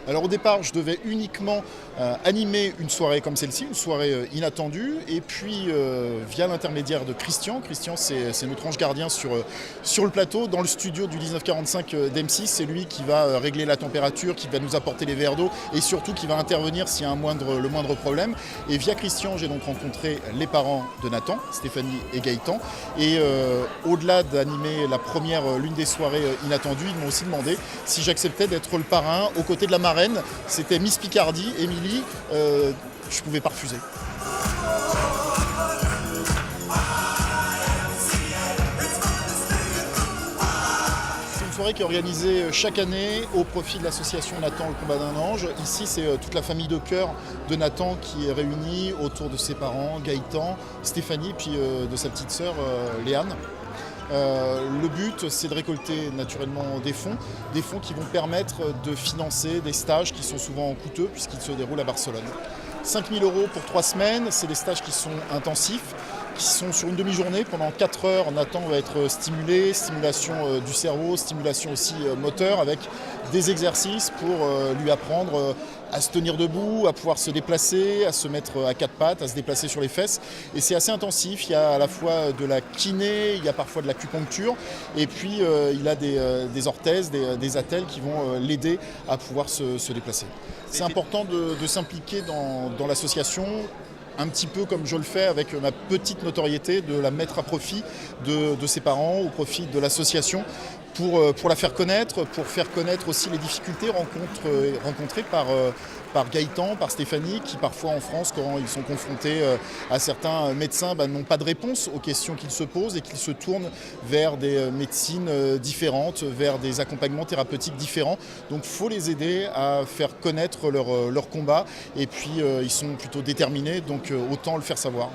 Alors au départ, je devais uniquement animer une soirée comme celle-ci, une soirée inattendue, et puis via l'intermédiaire de Christian. Christian, c'est notre ange gardien sur le plateau, dans le studio du 1945 d'M6. C'est lui qui va régler la température, qui va nous apporter les verres d'eau, et surtout qui va intervenir s'il y a le moindre problème. Et via Christian, j'ai donc rencontré les parents de Nathan, Stéphanie et Gaëtan. Et au-delà d'animer l'une des soirées inattendues, ils m'ont aussi demandé si j'acceptais d'être le parrain aux côtés de la marraine. C'était Miss Picardie, Émilie, je ne pouvais pas refuser. C'est une soirée qui est organisée chaque année au profit de l'association Nathan, le combat d'un ange. Ici, c'est toute la famille de cœur de Nathan qui est réunie autour de ses parents, Gaëtan, Stéphanie, puis de sa petite sœur, Léane. Le but, c'est de récolter naturellement des fonds qui vont permettre de financer des stages qui sont souvent coûteux puisqu'ils se déroulent à Barcelone. 5 000 € pour 3 semaines, c'est des stages qui sont intensifs, qui sont sur une demi-journée. Pendant 4 heures, Nathan va être stimulé, stimulation du cerveau, stimulation aussi moteur, avec des exercices pour lui apprendre à se tenir debout, à pouvoir se déplacer, à se mettre à quatre pattes, à se déplacer sur les fesses. Et c'est assez intensif, il y a à la fois de la kiné, il y a parfois de l'acupuncture, et puis il a des orthèses, des attelles qui vont l'aider à pouvoir se déplacer. C'est important de s'impliquer dans l'association, un petit peu comme je le fais avec ma petite notoriété, de la mettre à profit de ses parents, au profit de l'association, pour la faire connaître, pour faire connaître aussi les difficultés rencontrées par Gaëtan, par Stéphanie, qui parfois en France, quand ils sont confrontés à certains médecins, n'ont pas de réponse aux questions qu'ils se posent et qu'ils se tournent vers des médecines différentes, vers des accompagnements thérapeutiques différents. Donc il faut les aider à faire connaître leur combat, et puis ils sont plutôt déterminés, donc autant le faire savoir.